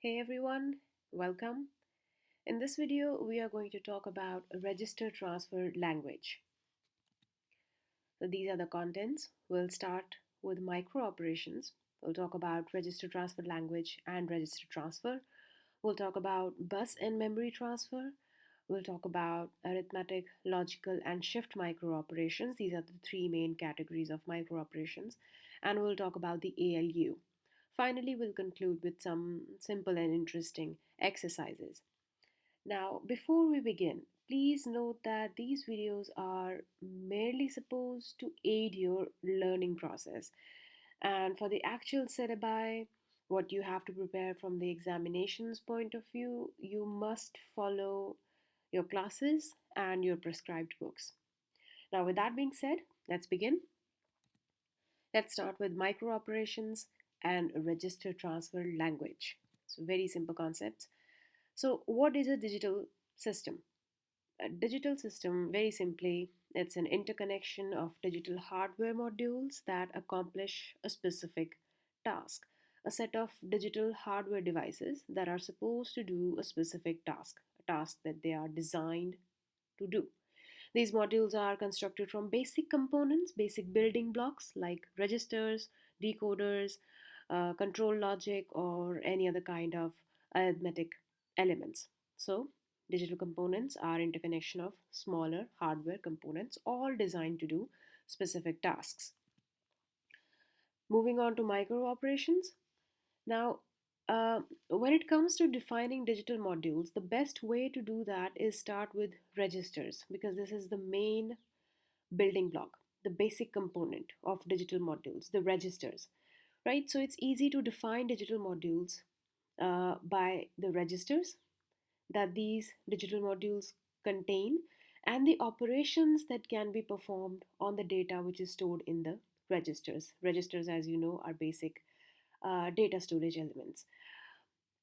Hey everyone, welcome. In this video, we are going to talk about a register transfer language. So these are the contents. We'll start with microoperations. We'll talk about register transfer language and register transfer. We'll talk about bus and memory transfer. We'll talk about arithmetic, logical, and shift microoperations. These are the three main categories of microoperations. And we'll talk about the ALU. Finally, we'll conclude with some simple and interesting exercises. Now, before we begin, please note that these videos are merely supposed to aid your learning process. And for the actual syllabi, what you have to prepare from the examinations point of view, you must follow your classes and your prescribed books. Now, with that being said, let's begin. Let's start with microoperations and register transfer language. So, very simple concepts. So, what is a digital system? A digital system, very simply, it's an interconnection of digital hardware modules that accomplish a specific task. A set of digital hardware devices that are supposed to do a specific task, a task that they are designed to do. These modules are constructed from basic components, basic building blocks like registers, decoders, control logic, or any other kind of arithmetic elements. So, digital components are interconnection of smaller hardware components, all designed to do specific tasks. Moving on to micro operations. Now, when it comes to defining digital modules, the best way to do that is start with registers because this is the main building block, the basic component of digital modules, the registers, right? So it's easy to define digital modules by the registers that these digital modules contain and the operations that can be performed on the data which is stored in the registers. Registers, as you know, are basic data storage elements.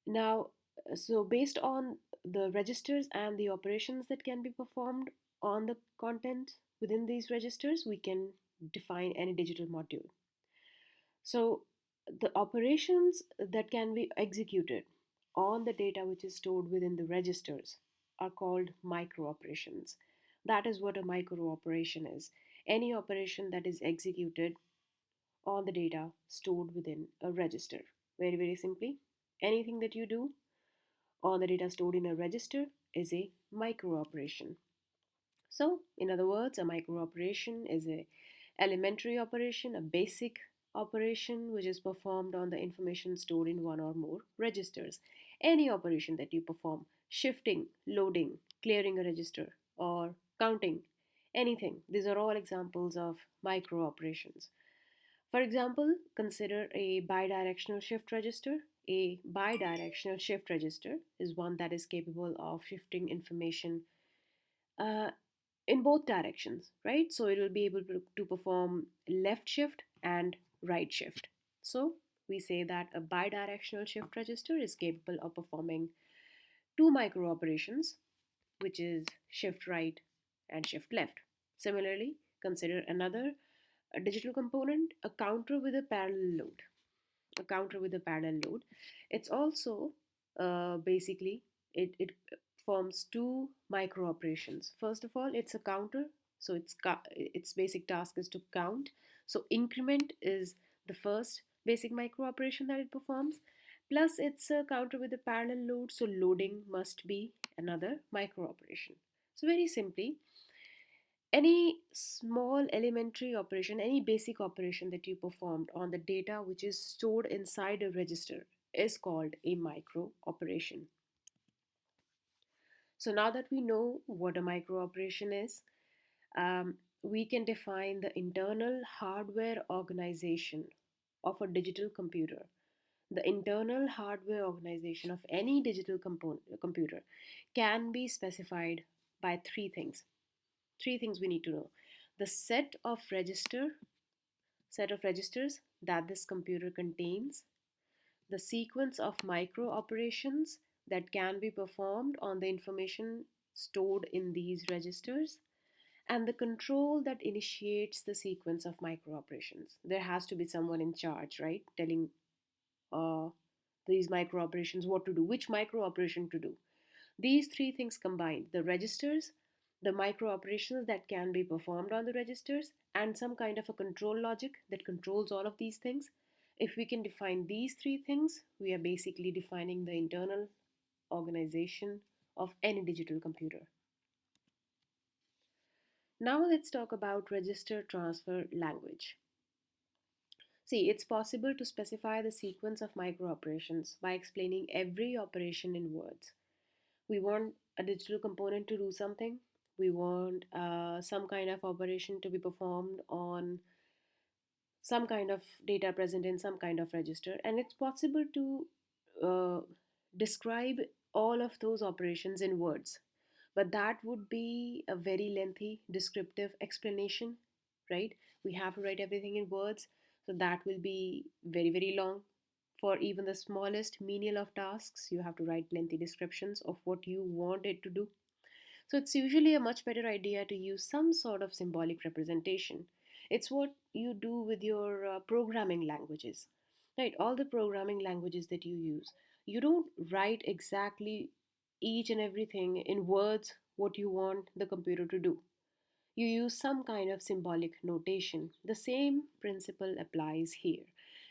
Now, so based on the registers and the operations that can be performed on the content within these registers, we can define any digital module. So, the operations that can be executed on the data which is stored within the registers are called micro operations. That is what a micro operation is. Any operation that is executed on the data stored within a register. Very, very simply, anything that you do on the data stored in a register is a micro operation. So, in other words, a micro operation is a elementary operation, a basic operation which is performed on the information stored in one or more registers. Any operation that you perform, shifting, loading, clearing a register, or counting, anything, these are all examples of micro operations. For example, consider a bidirectional shift register. A bidirectional shift register is one that is capable of shifting information uh, in both directions, right? So it will be able to perform left shift and right shift. So we say that a bidirectional shift register is capable of performing two micro operations, which is shift right and shift left. Similarly, consider another a digital component, a counter with a parallel load. A counter with a parallel load. It's also basically it forms two micro operations. First of all, it's a counter, so its basic task is to count. So increment is the first basic micro operation that it performs. Plus, it's a counter with a parallel load, so loading must be another micro operation. So very simply, any small elementary operation, any basic operation that you performed on the data which is stored inside a register is called a micro operation. So now that we know what a micro operation is, we can define the internal hardware organization of a digital computer. The internal hardware organization of any digital computer can be specified by three things. Three things we need to know: the set of registers that this computer contains, the sequence of micro operations that can be performed on the information stored in these registers, and the control that initiates the sequence of micro operations. There has to be someone in charge, right? Telling uh, these micro operations, what to do, which micro operation to do. These three things combined, the registers, the micro operations that can be performed on the registers, and some kind of a control logic that controls all of these things. If we can define these three things, we are basically defining the internal organization of any digital computer. Now let's talk about register transfer language. See, it's possible to specify the sequence of micro operations by explaining every operation in words. We want a digital component to do something. We want some kind of operation to be performed on some kind of data present in some kind of register, and it's possible to uh, describe all of those operations in words, but that would be a very lengthy descriptive explanation, right? We have to write everything in words, so that will be very, very long. For even the smallest menial of tasks, you have to write lengthy descriptions of what you want it to do. So it's usually a much better idea to use some sort of symbolic representation. It's what you do with your programming languages, right? All the programming languages that you use, you don't write exactly each and everything in words what you want the computer to do. You use some kind of symbolic notation. The same principle applies here.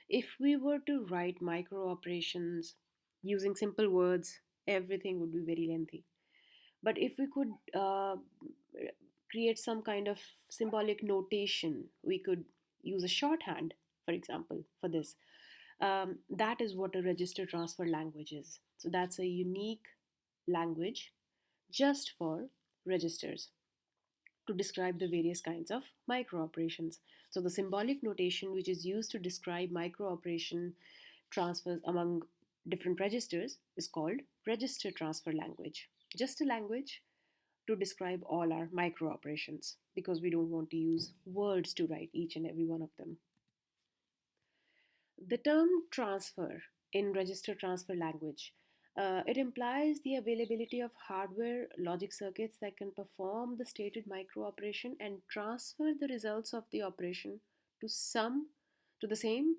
If we were to write micro operations using simple words, everything would be very lengthy. But if we could create some kind of symbolic notation, we could use a shorthand, for example, for this. That is what a register transfer language is. So that's a unique language just for registers to describe the various kinds of micro operations. So the symbolic notation which is used to describe micro operation transfers among different registers is called register transfer language. Just a language to describe all our micro operations because we don't want to use words to write each and every one of them. The term transfer in register transfer language, it implies the availability of hardware logic circuits that can perform the stated micro operation and transfer the results of the operation to some to the same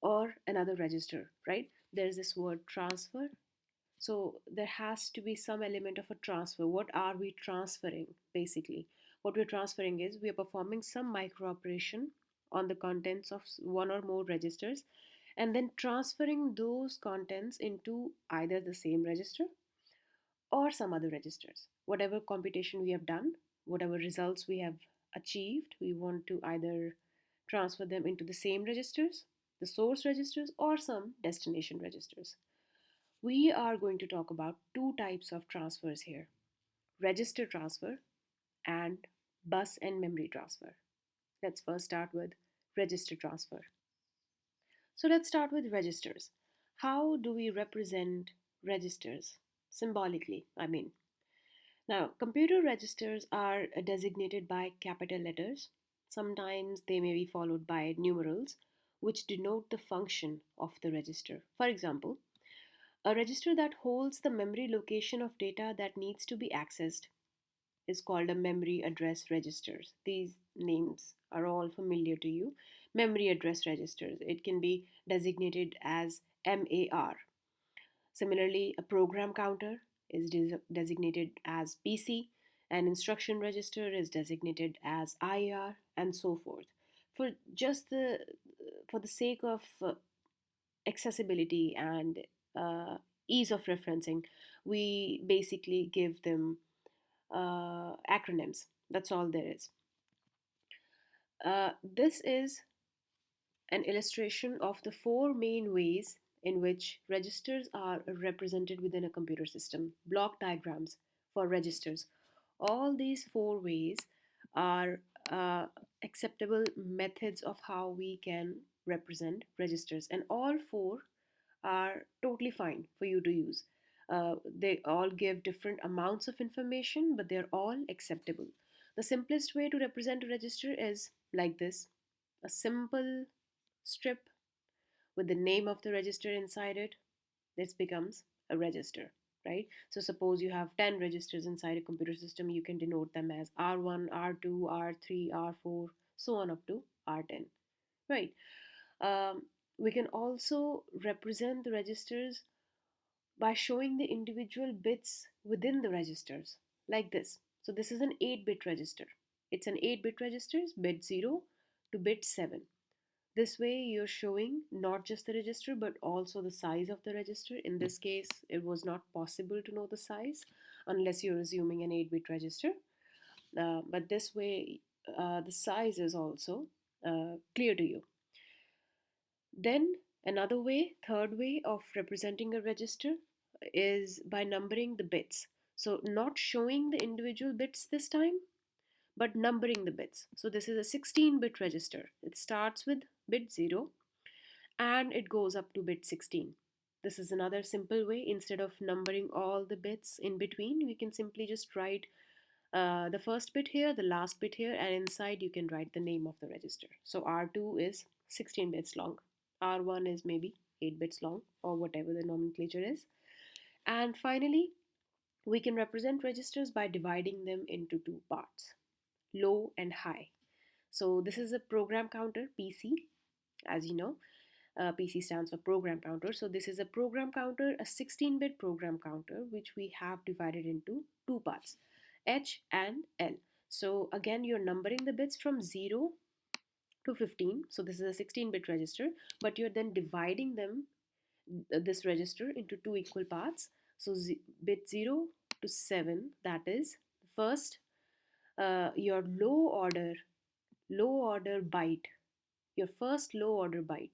or another register, right? There's this word transfer, so there has to be some element of a transfer. What are we transferring basically? What we're transferring is we are performing some micro operation on the contents of one or more registers and then transferring those contents into either the same register or some other registers. Whatever computation we have done, whatever results we have achieved, we want to either transfer them into the same registers, the source registers, or some destination registers. We are going to talk about two types of transfers here: register transfer and bus and memory transfer. Let's first start with register transfer. So let's start with registers. How do we represent registers? Symbolically, I mean. Now, computer registers are designated by capital letters. Sometimes they may be followed by numerals, which denote the function of the register. For example, a register that holds the memory location of data that needs to be accessed is called a memory address registers. These names are all familiar to you. Memory address registers. It can be designated as MAR. Similarly, a program counter is designated as PC. An instruction register is designated as IR, and so forth. For just the for the sake of accessibility and uh, ease of referencing, we basically give them acronyms. That's all there is. This is an illustration of the four main ways in which registers are represented within a computer system. Block diagrams for registers. All these four ways are uh, acceptable methods of how we can represent registers, and all four are totally fine for you to use. They all give different amounts of information, but they're all acceptable. The simplest way to represent a register is like this: a simple strip with the name of the register inside it. This becomes a register, right? So suppose you have 10 registers inside a computer system, you can denote them as R1, R2, R3, R4, so on up to R10, right? We can also represent the registers by showing the individual bits within the registers, like this. So this is an 8-bit register. It's an 8-bit register, bit 0 to bit 7. This way you're showing not just the register but also the size of the register. In this case, it was not possible to know the size unless you're assuming an 8-bit register. But this way, the size is also clear to you. Then another way, third way of representing a register is by numbering the bits. So not showing the individual bits this time, but numbering the bits. So this is a 16-bit register. It starts with bit 0 and it goes up to bit 16. This is another simple way. Instead of numbering all the bits in between, we can simply just write the first bit here, the last bit here, and inside you can write the name of the register. So R2 is 16 bits long, R1 is maybe 8 bits long, or whatever the nomenclature is. And finally, we can represent registers by dividing them into two parts, low and high. So this is a program counter, PC, as you know. PC stands for program counter. So this is a program counter, a 16-bit program counter, which we have divided into two parts, H and L. So again, you're numbering the bits from 0 to 15. So this is a 16-bit register, but you're then dividing them, this register, into two equal parts. So bit 0 to 7, that is first your low order byte, your first low order byte,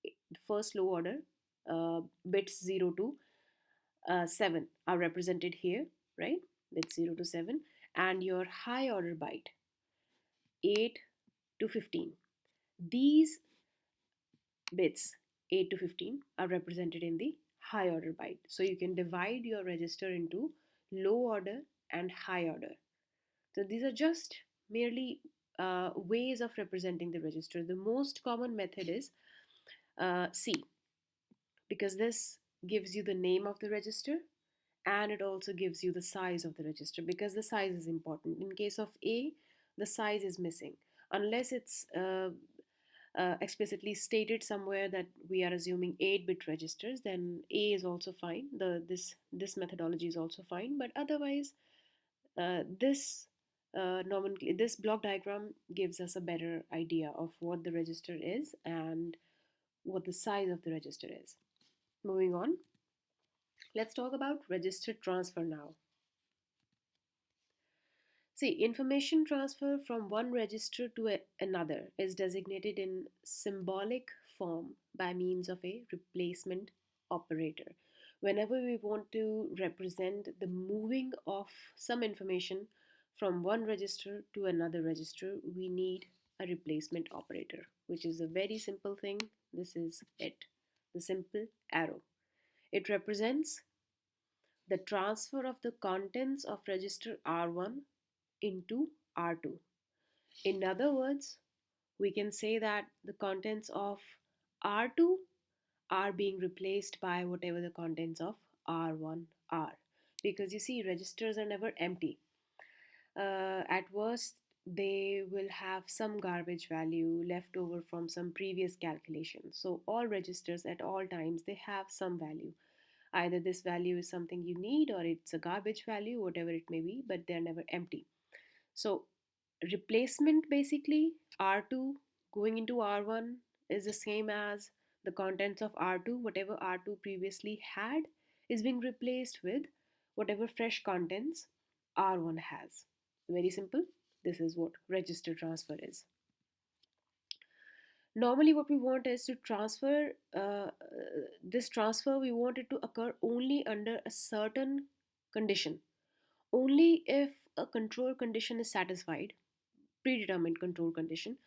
the first low order bits 0 to 7 are represented here, right? Bits 0 to 7, and your high order byte 8 to 15. These bits 8 to 15 are represented in the high order byte. So you can divide your register into low order and high order. So these are just merely ways of representing the register. The most common method is C, because this gives you the name of the register and it also gives you the size of the register, because the size is important. In case of A, the size is missing unless it's explicitly stated somewhere that we are assuming 8-bit registers, then A is also fine. This methodology is also fine, but otherwise this block diagram gives us a better idea of what the register is and what the size of the register is. Moving on, let's talk about register transfer now. See, information transfer from one register to another is designated in symbolic form by means of a replacement operator. Whenever we want to represent the moving of some information from one register to another register, we need a replacement operator, which is a very simple thing. This is it, the simple arrow. It represents the transfer of the contents of register R1 into R2. In other words, we can say that the contents of R2 are being replaced by whatever the contents of R1 are. Because you see, registers are never empty. At worst, they will have some garbage value left over from some previous calculation. So all registers at all times, they have some value. Either this value is something you need or it's a garbage value, whatever it may be, but they're never empty. So replacement, basically R2 going into R1 is the same as the contents of R2. Whatever R2 previously had is being replaced with whatever fresh contents R1 has. Very simple. This is what register transfer is. Normally what we want is to transfer this transfer, we want it to occur only under a certain condition. Only if a control condition is satisfied, predetermined control condition,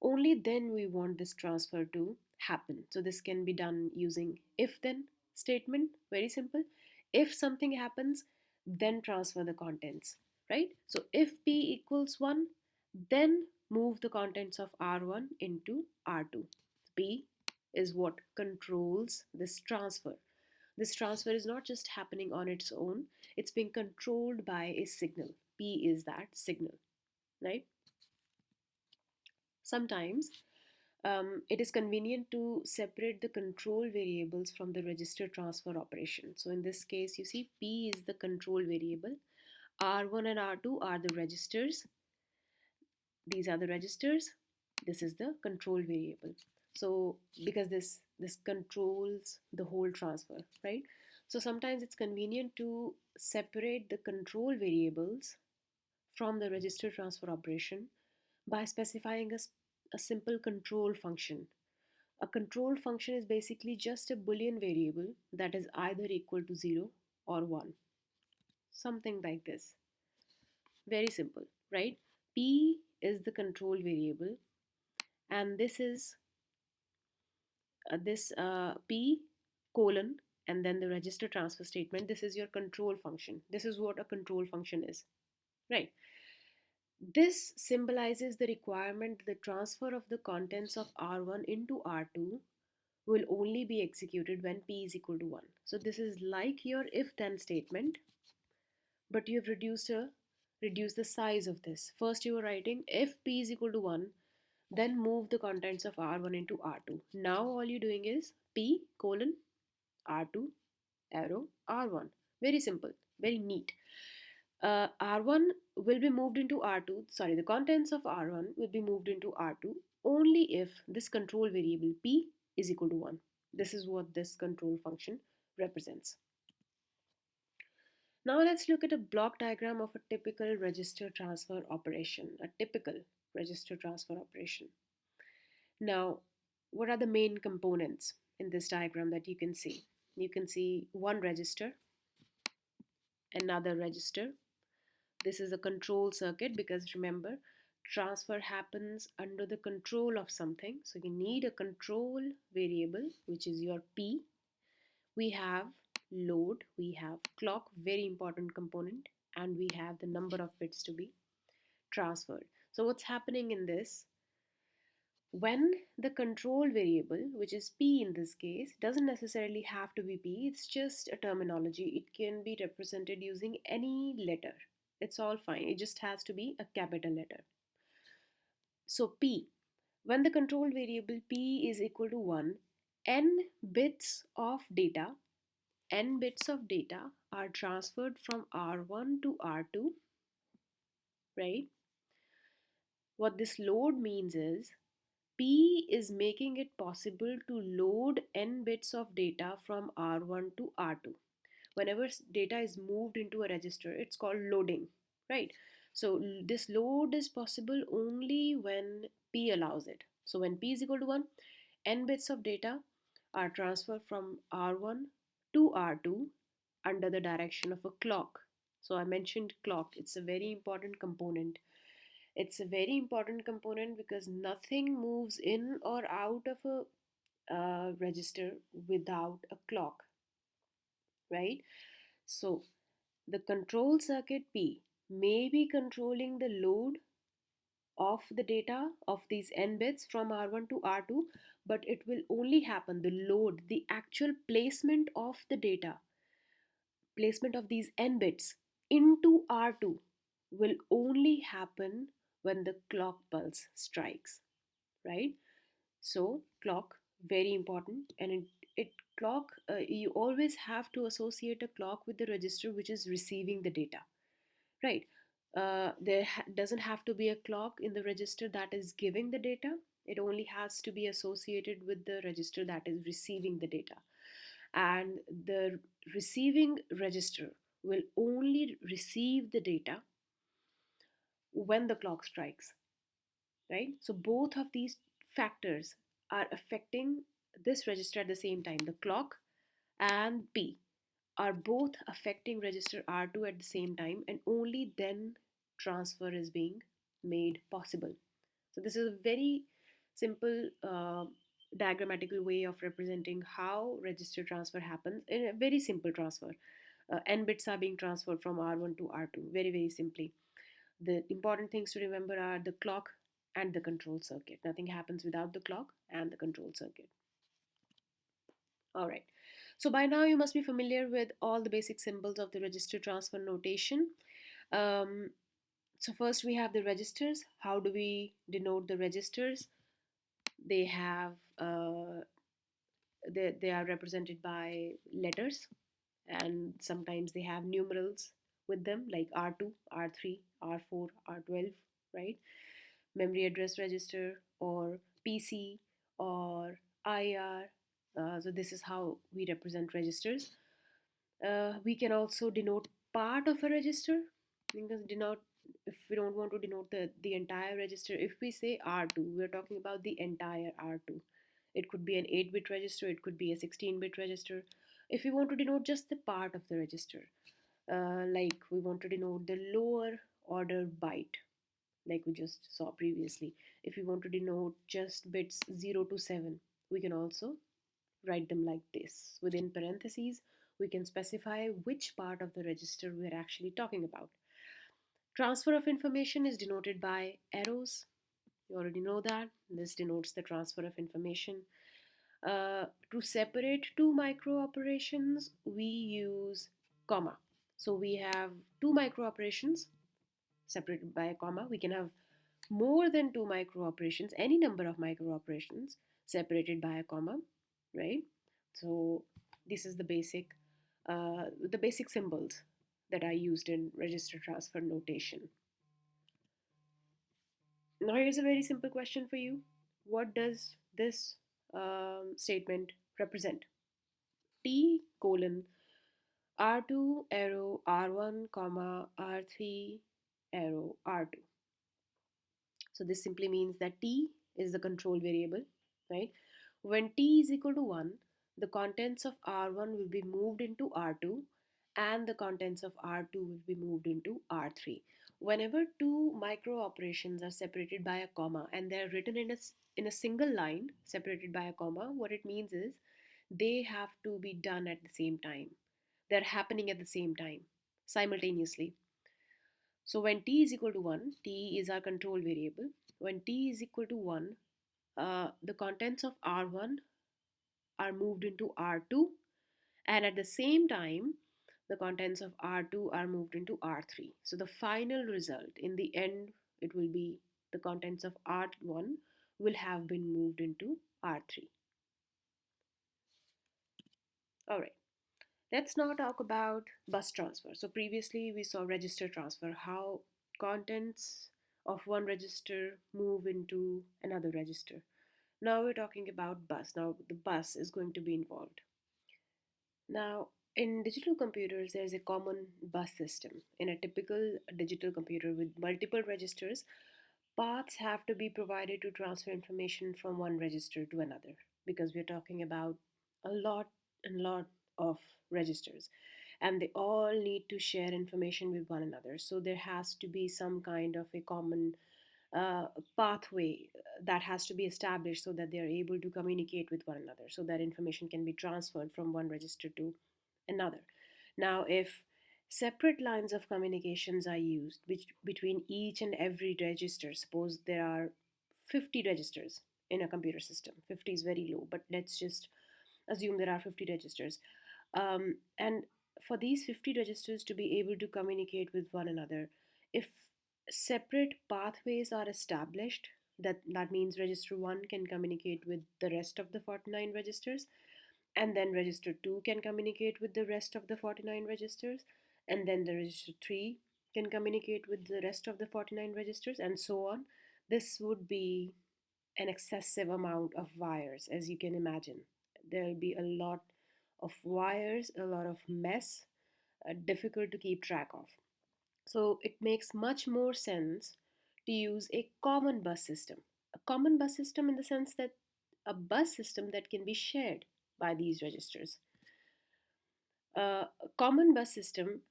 only then we want this transfer to happen. So this can be done using if then statement, very simple. If something happens, then transfer the contents, right? So if p equals 1, then move the contents of r1 into r2. P is what controls this transfer. This transfer is not just happening on its own, it's being controlled by a signal. P is that signal, right? Sometimes It is convenient to separate the control variables from the register transfer operation. So in this case, you see P is the control variable, R1 and R2 are the registers. These are the registers. This is the control variable. So because this controls the whole transfer, right? So sometimes it's convenient to separate the control variables from the register transfer operation by specifying a simple control function. A control function is basically just a Boolean variable that is either equal to 0 or 1. Something like this. Very simple, right? P is the control variable, and this is this P colon and then the register transfer statement. This is your control function. This is what a control function is, right? This symbolizes the requirement the transfer of the contents of R1 into R2 will only be executed when P is equal to 1. So this is like your if then statement, but you have reduced the size of this. First you were writing if P is equal to 1, then move the contents of R1 into R2. Now all you're doing is P colon R2 arrow R1. Very simple, very neat. R1 will be moved into R2, sorry, the contents of R1 will be moved into R2 only if this control variable P is equal to 1. This is what this control function represents. Now let's look at a block diagram of a typical register transfer operation, a typical register transfer operation. Now, what are the main components in this diagram that you can see? You can see one register, another register. This is a control circuit because remember, transfer happens under the control of something. So you need a control variable, which is your P. We have load, we have clock, very important component, and we have the number of bits to be transferred. So what's happening in this? When the control variable, which is P in this case, doesn't necessarily have to be P, it's just a terminology. It can be represented using any letter. It's all fine. It just has to be a capital letter. So P, when the control variable P is equal to 1, n bits of data, n bits of data are transferred from R1 to R2, right? What this load means is P is making it possible to load n bits of data from R1 to R2. Whenever data is moved into a register, it's called loading, right? So this load is possible only when P allows it. So when P is equal to 1, n bits of data are transferred from R1 to R2 under the direction of a clock. So I mentioned clock, it's a very important component. It's a very important component because nothing moves in or out of a register without a clock, right? So the control circuit P may be controlling the load of the data of these n bits from R1 to R2, but it will only happen, the load, the actual placement of the data, placement of these n bits into R2 will only happen when the clock pulse strikes, right? So clock, very important, and it clock, you always have to associate a clock with the register which is receiving the data, right? There doesn't have to be a clock in the register that is giving the data. It only has to be associated with the register that is receiving the data. And the receiving register will only receive the data when the clock strikes, right? So both of these factors are affecting this register at the same time. The clock and P are both affecting register R2 at the same time, and only then transfer is being made possible. So this is a very simple diagrammatical way of representing how register transfer happens in a very simple transfer. N bits are being transferred from R1 to R2 very, very simply. The important things to remember are the clock and the control circuit. Nothing happens without the clock and the control circuit. All right. So by now you must be familiar with all the basic symbols of the register transfer notation. Um, so first we have the registers. How do we denote the registers? They have they are represented by letters, and sometimes they have numerals with them like R2, R3, R4, R12, right? Memory address register or PC or IR. So this is how we represent registers. We can also denote part of a register. Because denote, if we don't want to denote the entire register, if we say R2, we're talking about the entire R2. It could be an 8-bit register, it could be a 16-bit register. If we want to denote just the part of the register, like we want to denote the lower order byte, like we just saw previously. If we want to denote just bits 0 to 7, we can also write them like this. Within parentheses, we can specify which part of the register we're actually talking about. Transfer of information is denoted by arrows. You already know that. This denotes the transfer of information. To separate two micro operations, we use comma. So we have two micro operations separated by a comma. We can have more than two micro operations, any number of micro operations separated by a comma, right? So this is the basic symbols that are used in register transfer notation. Now here's a very simple question for you. What does this statement represent? T colon R2 arrow R1 comma R3 arrow R2. So this simply means that t is the control variable, right? When t is equal to 1, the contents of R1 will be moved into R2 and the contents of R2 will be moved into R3. Whenever two micro operations are separated by a comma and they're written in a single line separated by a comma, what it means is they have to be done at the same time. They're happening at the same time, simultaneously. So when t is equal to 1, t is our control variable. When t is equal to 1, the contents of R1 are moved into R2, and at the same time, the contents of R2 are moved into R3. So the final result, in the end, it will be the contents of R1 will have been moved into R3. All right. Let's now talk about bus transfer. So previously we saw register transfer, how contents of one register move into another register. Now we're talking about bus. Now the bus is going to be involved. Now in digital computers, there's a common bus system. In a typical digital computer with multiple registers, paths have to be provided to transfer information from one register to another because we're talking about a lot and lot of registers and they all need to share information with one another. So there has to be some kind of a common uh, pathway that has to be established so that they are able to communicate with one another so that information can be transferred from one register to another. Now, if separate lines of communications are used between each and every register, suppose there are 50 registers in a computer system. 50 is very low, but let's just assume there are 50 registers. And for these 50 registers to be able to communicate with one another, if separate pathways are established, that means register 1 can communicate with the rest of the 49 registers, and then register 2 can communicate with the rest of the 49 registers, and then the register 3 can communicate with the rest of the 49 registers, and so on. This would be an excessive amount of wires, as you can imagine. There will be a lot of wires, a lot of mess, difficult to keep track of. So it makes much more sense to use a common bus system. A common bus system in the sense that a bus system that can be shared by these registers. A common bus system,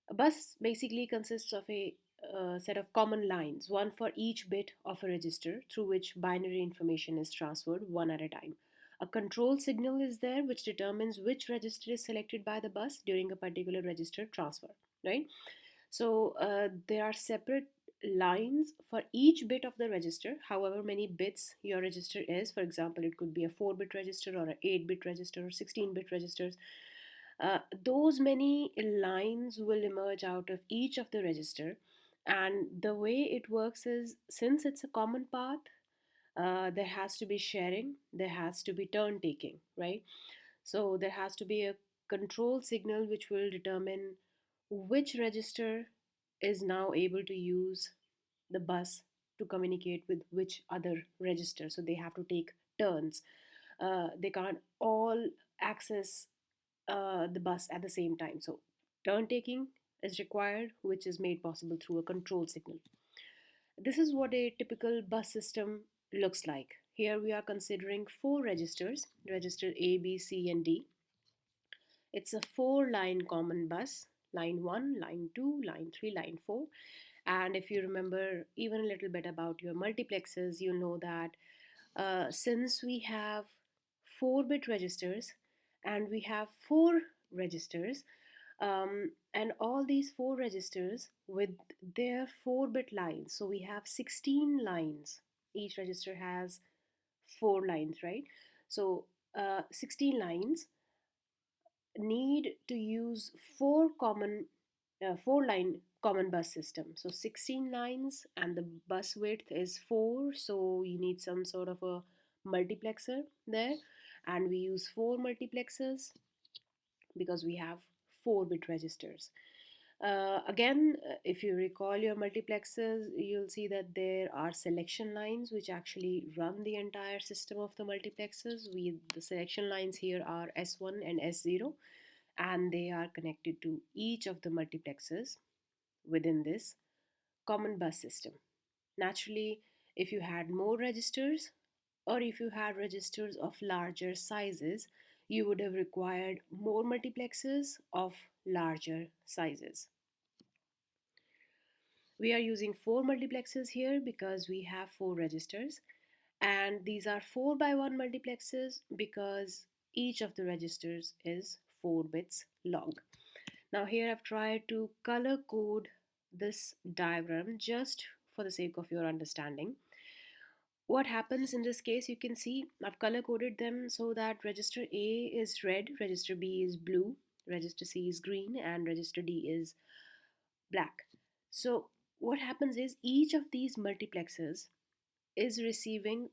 a bus basically consists of a set of common lines, one for each bit of a register through which binary information is transferred one at a time. A control signal is there which determines which register is selected by the bus during a particular register transfer, right? So there are separate lines for each bit of the register, however many bits your register is. For example, it could be a 4-bit register or an 8-bit register or 16-bit registers. Those many lines will emerge out of each of the register, and the way it works is, since it's a common path, there has to be sharing, there has to be turn taking, right? So there has to be a control signal which will determine which register is now able to use the bus to communicate with which other register. So they have to take turns. They can't all access the bus at the same time. So turn taking is required, which is made possible through a control signal. This is what a typical bus system looks like. Here we are considering four registers, register A, B, C, and D. It's a four line common bus, line 1, line 2, line 3, line 4. And if you remember even a little bit about your multiplexes, you know that since we have 4-bit registers and we have four registers, and all these four registers with their 4-bit lines, so we have 16 lines. Each register has four lines, right? So 16 lines need to use four line common bus system. So 16 lines and the bus width is 4, so you need some sort of a multiplexer there, and we use four multiplexers because we have 4-bit registers. Again, if you recall your multiplexers, you'll see that there are selection lines which actually run the entire system of the multiplexers. The selection lines here are S1 and S0, and they are connected to each of the multiplexers within this common bus system. Naturally, if you had more registers or if you had registers of larger sizes, you would have required more multiplexers of larger sizes. We are using four multiplexers here because we have four registers, and these are 4 by 1 multiplexers because each of the registers is 4 bits long. Now here I've tried to color code this diagram just for the sake of your understanding. What happens in this case, you can see I've color coded them so that register A is red, register B is blue, register C is green, and register D is black. So what happens is each of these multiplexers is receiving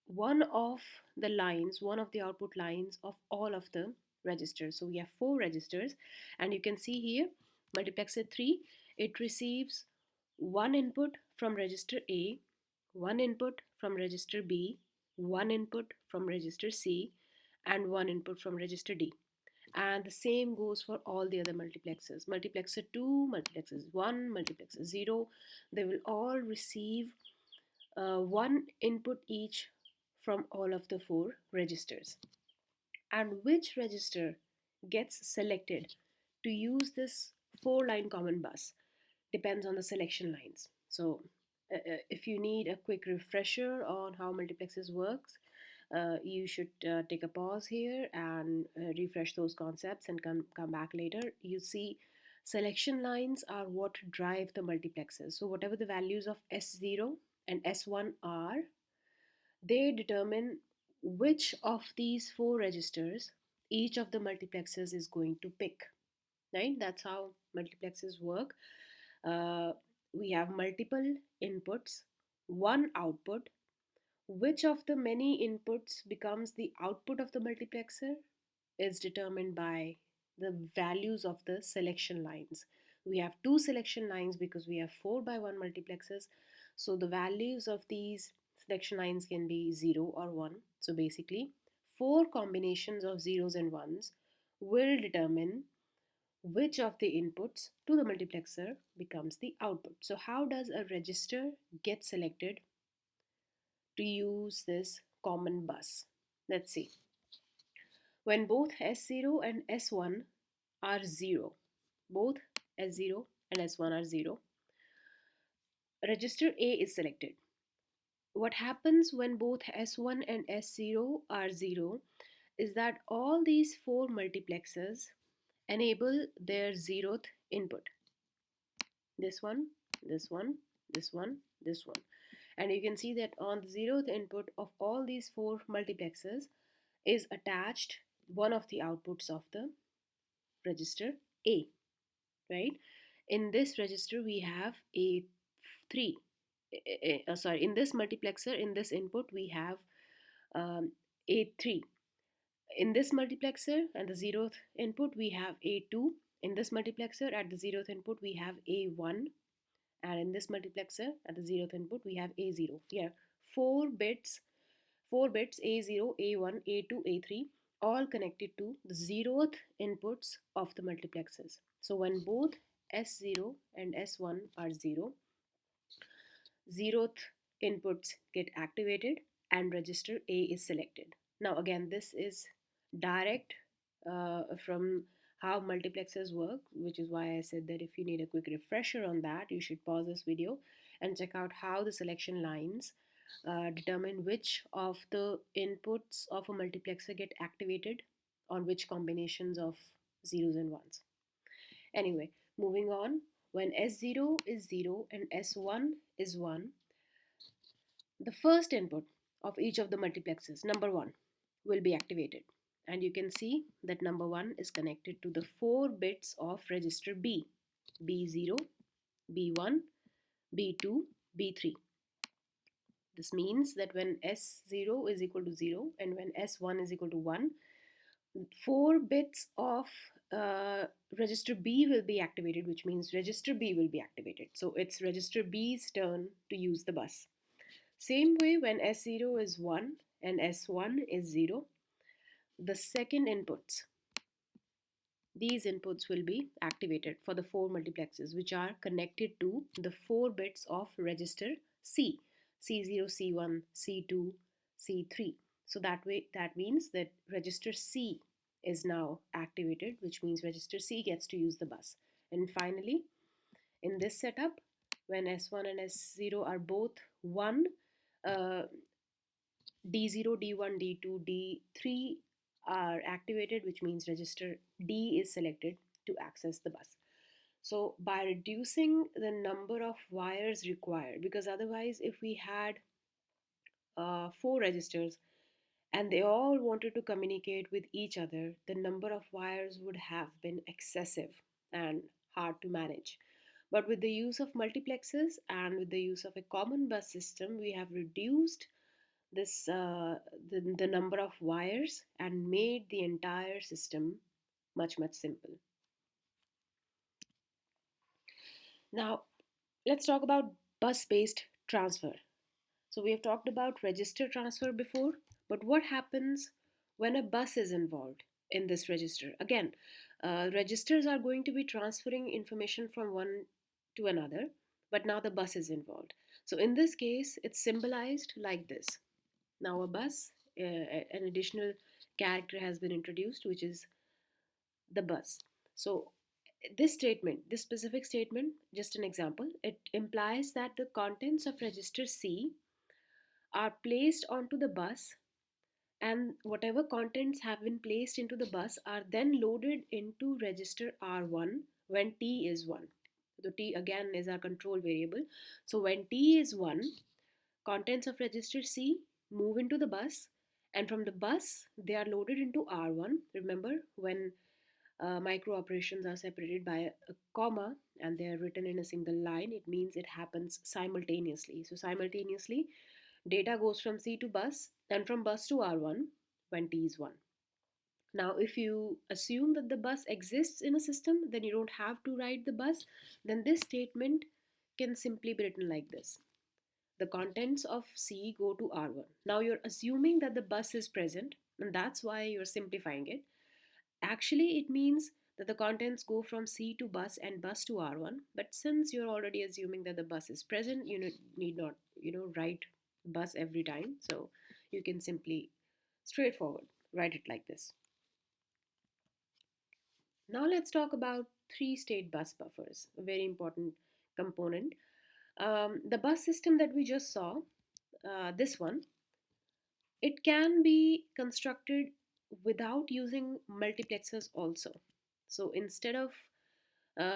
one of the lines, one of the output lines of all of the registers. So we have four registers, and you can see here multiplexer 3, it receives one input from register A, one input from register B, one input from register C, and one input from register D. And the same goes for all the other multiplexers. Multiplexer 2, multiplexer 1, multiplexer 0, they will all receive one input each from all of the four registers. And which register gets selected to use this four line common bus depends on the selection lines. So if you need a quick refresher on how multiplexes works, you should take a pause here and refresh those concepts and come back later. You see, selection lines are what drive the multiplexes. So whatever the values of S0 and S1 are, they determine which of these four registers each of the multiplexers is going to pick, right? That's how multiplexes work. Uh, we have multiple inputs, one output. Which of the many inputs becomes the output of the multiplexer is determined by the values of the selection lines. We have two selection lines because we have 4 by 1 multiplexers. So the values of these selection lines can be 0 or 1. So basically, four combinations of zeros and ones will determine which of the inputs to the multiplexer becomes the output. So how does a register get selected to use this common bus? Let's see. When both S0 and S1 are 0, both S0 and S1 are 0, register A is selected. What happens when both S1 and S0 are 0 is that all these four multiplexers enable their 0th input. This one, this one, this one, this one. And you can see that on the 0th input of all these four multiplexers is attached one of the outputs of the register A, right? In this register, we have A3. sorry, in this multiplexer, in this input, we have A3. In this multiplexer and the zeroth input, we have A2. In this multiplexer at the zeroth input, we have A1. And in this multiplexer at the zeroth input, we have A0. Here, 4 bits, 4 bits A0, A1, A2, A3, all connected to the zeroth inputs of the multiplexers. So when both S0 and S1 are 0, zeroth inputs get activated and register A is selected. Now again, this is direct from how multiplexers work, which is why I said that if you need a quick refresher on that, you should pause this video and check out how the selection lines determine which of the inputs of a multiplexer get activated on which combinations of zeros and ones. Anyway, moving on, when S0 is 0 and S1 is 1, the first input of each of the multiplexers, number 1, will be activated. And you can see that number 1 is connected to the 4 bits of register B. B0, B1, B2, B3. This means that when S0 is equal to 0 and when S1 is equal to 1, 4 bits of register B will be activated, which means register B will be activated. So it's register B's turn to use the bus. Same way, when S0 is 1 and S1 is 0, the second inputs, these inputs will be activated for the 4 multiplexers which are connected to the 4 bits of register C, C0, C1, C2, C3. So that means that register C is now activated, which means register C gets to use the bus. And finally, in this setup, when S1 and S0 are both 1, D0, D1, D2, D3 are activated, which means register D is selected to access the bus. So by reducing the number of wires required, because otherwise if we had 4 registers and they all wanted to communicate with each other, the number of wires would have been excessive and hard to manage. But with the use of multiplexers and with the use of a common bus system, we have reduced this the number of wires and made the entire system much simple. Now let's talk about bus based transfer. So we have talked about register transfer before, but what happens when a bus is involved in this register? Again, registers are going to be transferring information from one to another, but now the bus is involved. So in this case, it's symbolized like this. Now a bus, an additional character has been introduced, which is the bus. So this statement, this specific statement, just an example, it implies that the contents of register C are placed onto the bus, and whatever contents have been placed into the bus are then loaded into register R1 when T is 1. So T again is our control variable. So when T is 1, contents of register C move into the bus, and from the bus they are loaded into R1. Remember, when micro operations are separated by a comma and they are written in a single line, it means it happens simultaneously. So simultaneously, data goes from C to bus and from bus to R1 when T is 1. Now, if you assume that the bus exists in a system, then you don't have to write the bus. Then this statement can simply be written like this. The contents of C go to R1. Now you're assuming that the bus is present, and that's why you're simplifying it. Actually, it means that the contents go from C to bus and bus to R1. But since you're already assuming that the bus is present, you need not, write bus every time. So you can simply, straightforward, write it like this. Now let's talk about three-state bus buffers, a very important component. The bus system that we just saw, this one, it can be constructed without using multiplexers also. So instead of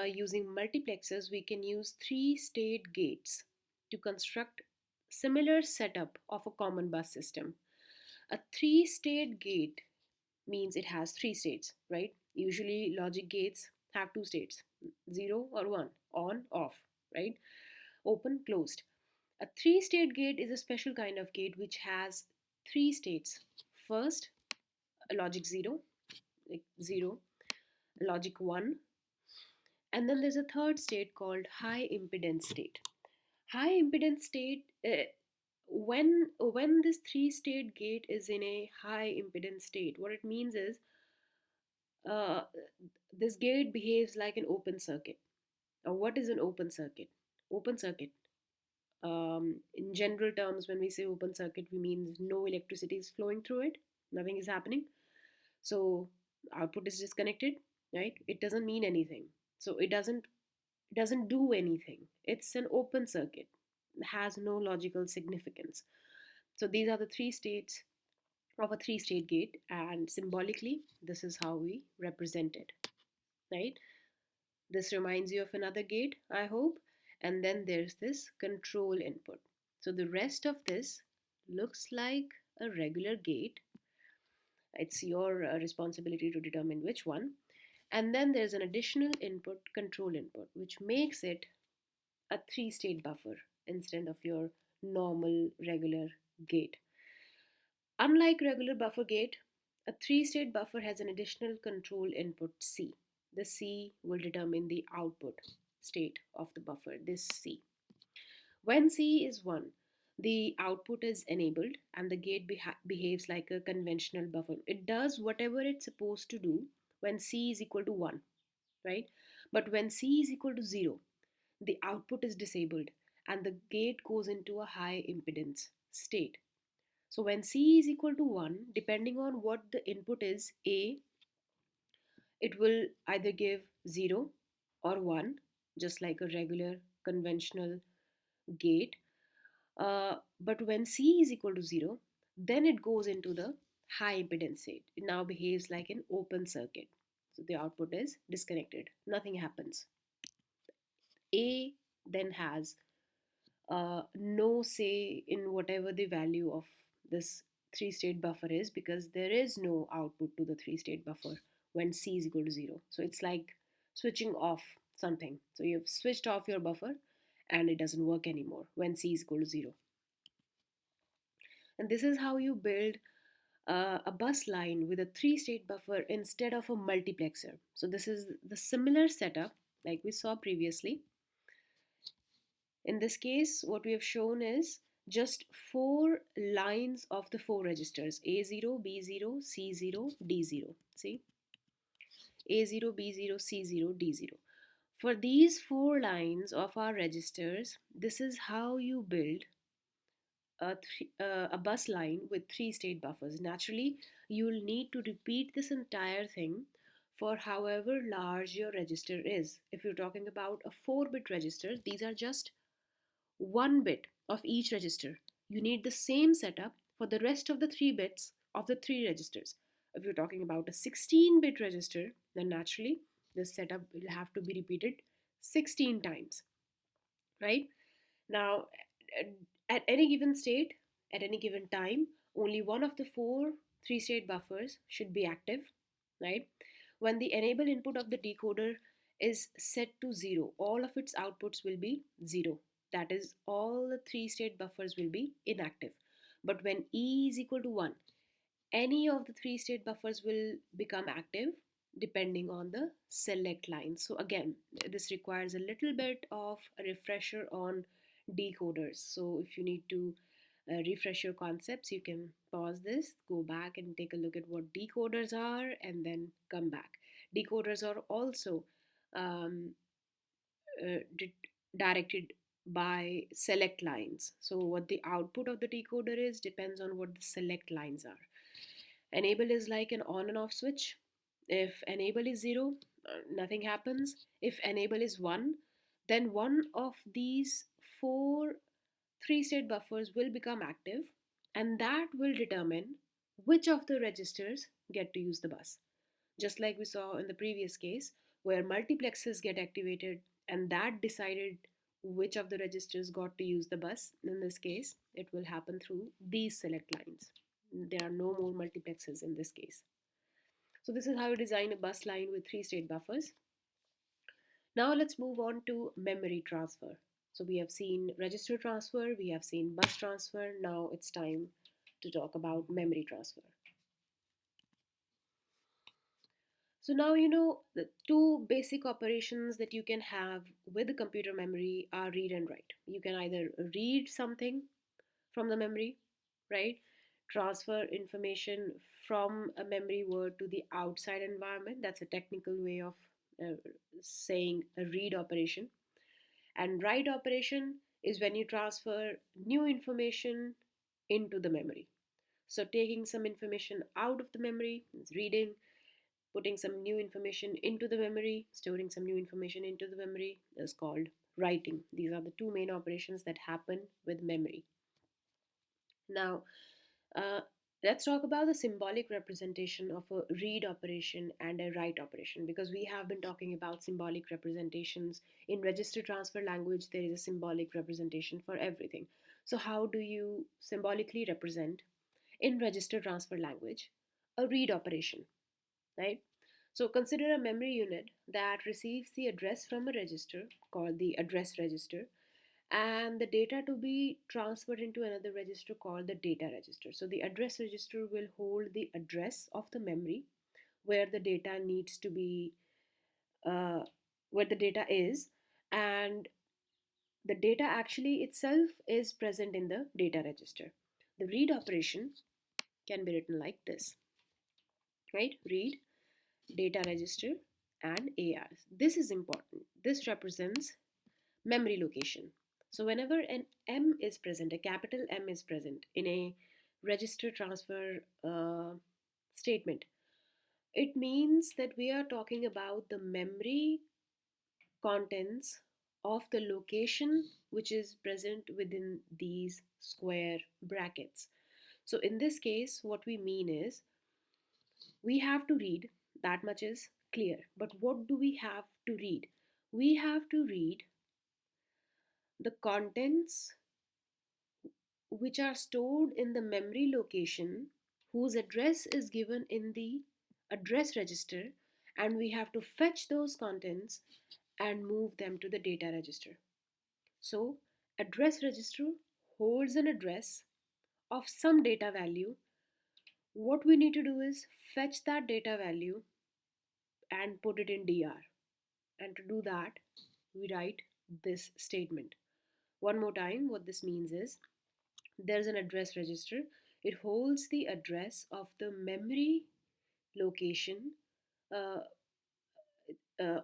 using multiplexers, we can use three-state gates to construct similar setup of a common bus system. A three-state gate means it has 3 states, right? Usually logic gates have 2 states, 0 or 1, on, off, right? Open, closed. A three state gate is a special kind of gate which has three states. First, a logic 0, like 0, logic 1, and then there's a third state called high impedance state. High impedance state, when this three state gate is in a high impedance state, what it means is uh, this gate behaves like an open circuit. Now, what is an open circuit? Open circuit, in general terms, when we say open circuit, we mean no electricity is flowing through it, nothing is happening. So output is disconnected, right? It doesn't mean anything. So it doesn't do anything. It's an open circuit. It has no logical significance. So these are the three states of a three state gate, and symbolically, this is how we represent it, right? This reminds you of another gate, I hope. And then there's this control input. So the rest of this looks like a regular gate. It's your responsibility to determine which one. And then there's an additional input, control input, which makes it a three state buffer instead of your normal regular gate. Unlike regular buffer gate, a three state buffer has an additional control input C. The C will determine the output state of the buffer, this C. When C is 1, the output is enabled and the gate behaves like a conventional buffer. It does whatever it's supposed to do when C is equal to 1, right? But when C is equal to 0, the output is disabled and the gate goes into a high impedance state. So when C is equal to 1, depending on what the input is, A, it will either give 0 or 1, just like a regular conventional gate. But when C is equal to 0, then it goes into the high impedance state. It now behaves like an open circuit. So the output is disconnected. Nothing happens. A then has no say in whatever the value of this three state buffer is, because there is no output to the three state buffer when C is equal to 0. So it's like switching off something. So you've switched off your buffer and it doesn't work anymore when C is equal to 0. And this is how you build a bus line with a three state buffer instead of a multiplexer. So this is the similar setup like we saw previously. In this case, what we have shown is just four lines of the four registers A0, B0, C0, D0. See? A0, B0, C0, D0. For these four lines of our registers, this is how you build a bus line with three state buffers. Naturally, you'll need to repeat this entire thing for however large your register is. If you're talking about a 4-bit register, these are just 1 bit of each register. You need the same setup for the rest of the 3 bits of the 3 registers. If you're talking about a 16-bit register, then naturally this setup will have to be repeated 16 times, right? Now, at any given state, at any given time, only one of the four three-state buffers should be active, right? When the enable input of the decoder is set to 0, all of its outputs will be 0. That is, all the three-state buffers will be inactive. But when E is equal to 1, any of the three state buffers will become active depending on the select line. So again, this requires a little bit of a refresher on decoders. So if you need to refresh your concepts, you can pause this, go back and take a look at what decoders are, and then come back. Decoders are also um, directed by select lines. So what the output of the decoder is depends on what the select lines are. Enable is like an on and off switch. If enable is 0, nothing happens. If enable is 1, then one of these four three state buffers will become active, and that will determine which of the registers get to use the bus. Just like we saw in the previous case, where multiplexes get activated and that decided which of the registers got to use the bus. In this case, it will happen through these select lines. There are no more multiplexes in this case. So this is how you design a bus line with three state buffers. Now let's move on to memory transfer. So we have seen register transfer, we have seen bus transfer. Now it's time to talk about memory transfer. So now you know the two basic operations that you can have with the computer memory are read and write. You can either read something from the memory, right? Transfer information from a memory word to the outside environment. That's a technical way of uh, saying a read operation. And write operation is when you transfer new information into the memory. So taking some information out of the memory is reading, putting some new information into the memory, storing some new information into the memory is called writing. These are the two main operations that happen with memory. Now, uh, let's talk about the symbolic representation of a read operation and a write operation, because we have been talking about symbolic representations. In register transfer language, there is a symbolic representation for everything. So, how do you symbolically represent in register transfer language a read operation, right? So, consider a memory unit that receives the address from a register called the address register, and the data to be transferred into another register called the data register. So the address register will hold the address of the memory where the data needs to be, uh, where the data is, and the data actually itself is present in the data register. The read operation can be written like this, right? Read, data register, and AR. This is important. This represents memory location. So whenever an M is present, a capital M is present in a register transfer statement, it means that we are talking about the memory contents of the location which is present within these square brackets. So in this case, what we mean is we have to read, that much is clear. But what do we have to read? We have to read the contents which are stored in the memory location whose address is given in the address register, and we have to fetch those contents and move them to the data register. So, address register holds an address of some data value. What we need to do is fetch that data value and put it in DR. And to do that, we write this statement. One more time, what this means is there's an address register. It holds the address of the memory location. Uh, uh,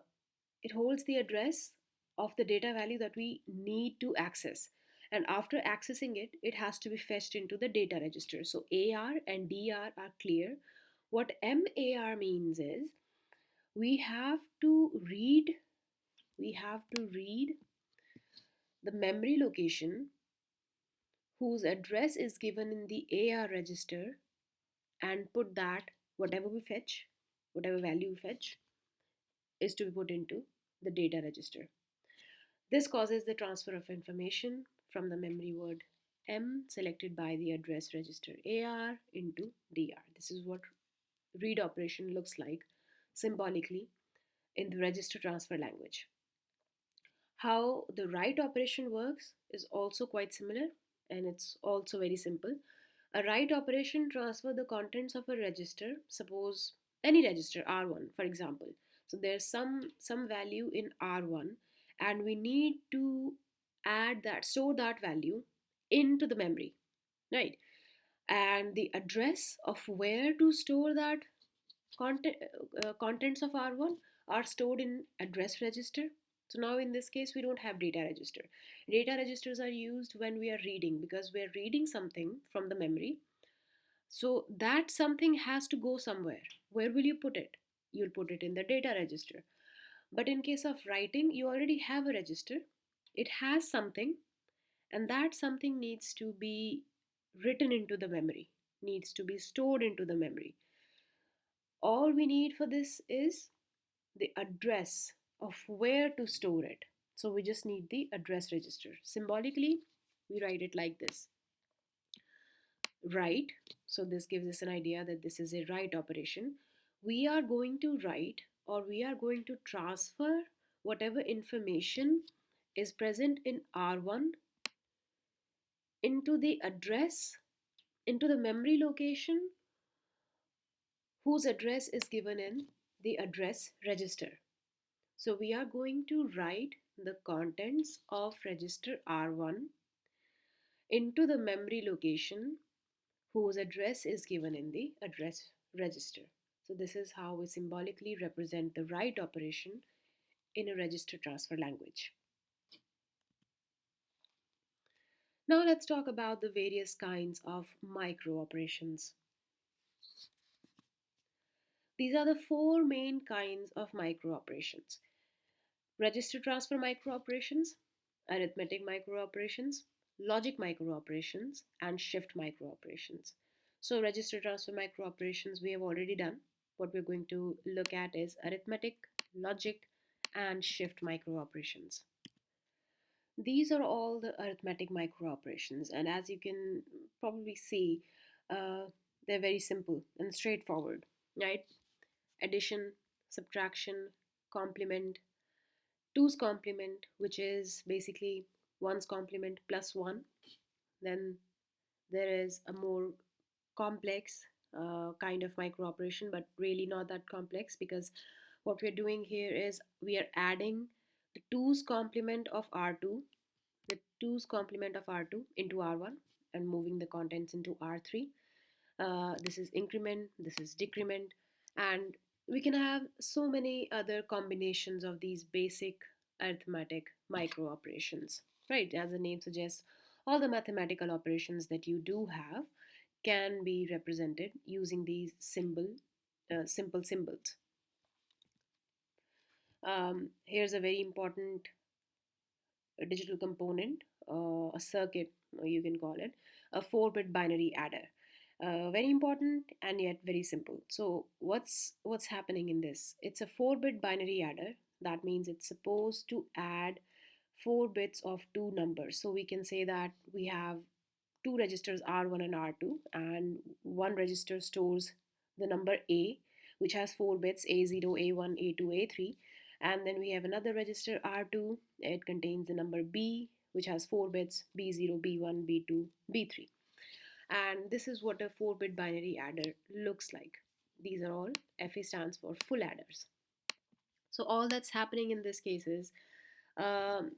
it holds the address of the data value that we need to access. And after accessing it, it has to be fetched into the data register. So AR and DR are clear. What MAR means is we have to read, we have to read the memory location whose address is given in the AR register and put that, whatever we fetch, whatever value we fetch, is to be put into the data register. This causes the transfer of information from the memory word M selected by the address register AR into DR. This is what read operation looks like symbolically in the register transfer language. How the write operation works is also quite similar, and it's also very simple. A write operation transfer the contents of a register, suppose any register R1 for example. So there's some value in R1, and we need to add that, store that value into the memory, right? And the address of where to store that contents of R1 are stored in address register. So now in this case, we don't have data register. Data registers are used when we are reading, because we are reading something from the memory. So that something has to go somewhere. Where will you put it? You'll put it in the data register. But in case of writing, you already have a register. It has something, and that something needs to be written into the memory, needs to be stored into the memory. All we need for this is the address of where to store it. So we just need the address register. Symbolically, we write it like this. Write. So this gives us an idea that this is a write operation. We are going to write, or we are going to transfer whatever information is present in R1 into the address, into the memory location whose address is given in the address register. So we are going to write the contents of register R1 into the memory location whose address is given in the address register. So this is how we symbolically represent the write operation in a register transfer language. Now let's talk about the various kinds of micro operations. These are the four main kinds of micro operations: register transfer micro operations, arithmetic micro operations, logic micro operations, and shift micro operations. So, register transfer micro operations we have already done. What we're going to look at is arithmetic, logic, and shift micro operations. These are all the arithmetic micro operations, and as you can probably see, uh, they're very simple and straightforward, right? Addition, subtraction, complement, two's complement, which is basically one's complement plus one. Then there is a more complex kind of micro operation, but really not that complex, because what we're doing here is we are adding the two's complement of R2, the two's complement of R2 into R1 and moving the contents into R3. This is increment, this is decrement, and we can have so many other combinations of these basic arithmetic micro operations, right? As the name suggests, all the mathematical operations that you do have can be represented using these simple symbols. Here's a very important digital component, a circuit, you can call it, a 4-bit binary adder. Very important and yet very simple. So what's happening in this? It's a 4-bit binary adder. That means it's supposed to add 4 bits of two numbers. So we can say that we have two registers R1 and R2, and one register stores the number A, which has 4 bits, A0, A1, A2, A3. And then we have another register R2, it contains the number B, which has 4 bits, B0, B1, B2, B3. And this is what a 4-bit binary adder looks like. These are all, FA stands for full adders. So all that's happening in this case is um,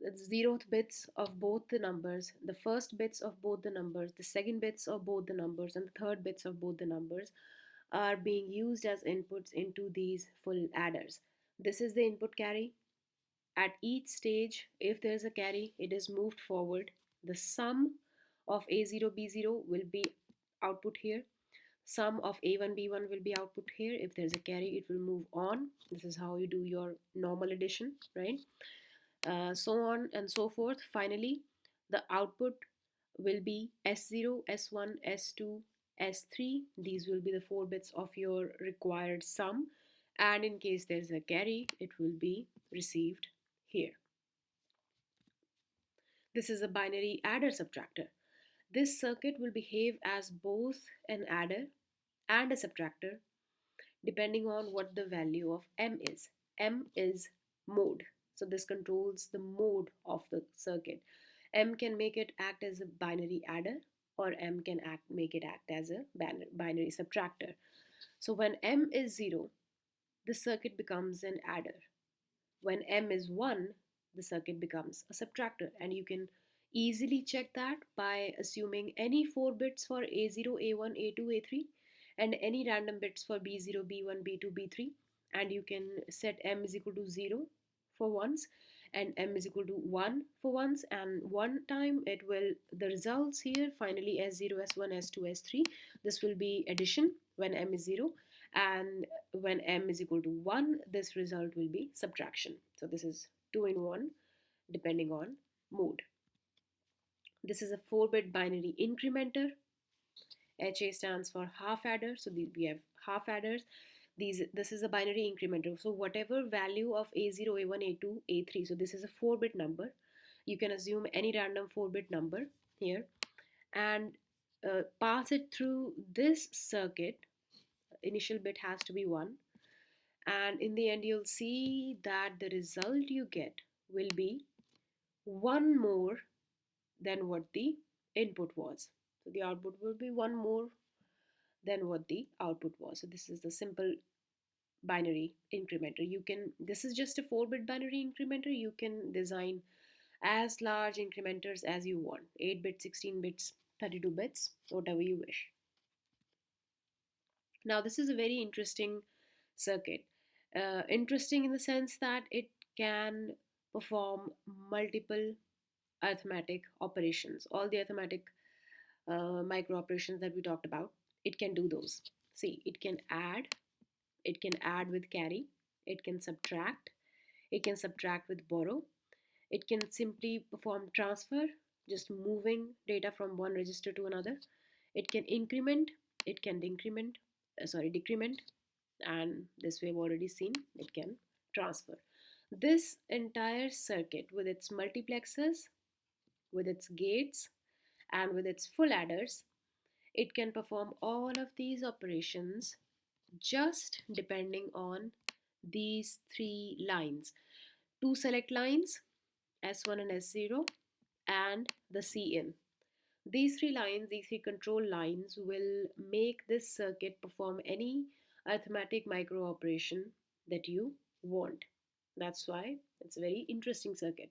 the zeroth bits of both the numbers, the first bits of both the numbers, the second bits of both the numbers, and the third bits of both the numbers are being used as inputs into these full adders. This is the input carry. At each stage, if there is a carry, it is moved forward. The sum of A0, B0 will be output here. Sum of A1, B1 will be output here. If there's a carry, it will move on. This is how you do your normal addition, right? So on and so forth. Finally, the output will be S0, S1, S2, S3. These will be the 4 bits of your required sum. And in case there's a carry, it will be received here. This is a binary adder subtractor. This circuit will behave as both an adder and a subtractor depending on what the value of M is. M is mode. So this controls the mode of the circuit. M can make it act as a binary adder, or M can make it act as a binary subtractor. So when M is 0, the circuit becomes an adder. When M is 1, the circuit becomes a subtractor, and you can easily check that by assuming any 4 bits for A0, A1, A2, A3 and any random bits for B0, B1, B2, B3, and you can set M is equal to 0 for once and M is equal to 1 for once, and one time it will, the results here finally S0, S1, S2, S3, this will be addition when M is 0, and when M is equal to 1, this result will be subtraction. So this is 2 in 1 depending on mode. This is a 4-bit binary incrementer. HA stands for half adder. So we have half adders. This is a binary incrementer. So whatever value of A0, A1, A2, A3, so this is a 4-bit number. You can assume any random 4-bit number here and pass it through this circuit. Initial bit has to be 1, and in the end you'll see that the result you get will be one more than what the input was. So the output will be one more than what the output was. So this is the simple binary incrementer. You can, this is just a 4-bit binary incrementer. You can design as large incrementers as you want, 8 bits, 16 bits, 32 bits, whatever you wish. Now, this is a very interesting circuit. Interesting in the sense that it can perform multiple arithmetic operations, all the arithmetic micro operations that we talked about. It can do those. See, it can add with carry, it can subtract with borrow, it can simply perform transfer, just moving data from one register to another. It can increment, it can decrement, and this we have already seen, it can transfer. This entire circuit with its multiplexers, with its gates, and with its full adders, it can perform all of these operations just depending on these three lines. Two select lines, S1 and S0, and the Cin. These three lines, these three control lines will make this circuit perform any arithmetic micro operation that you want. That's why it's a very interesting circuit.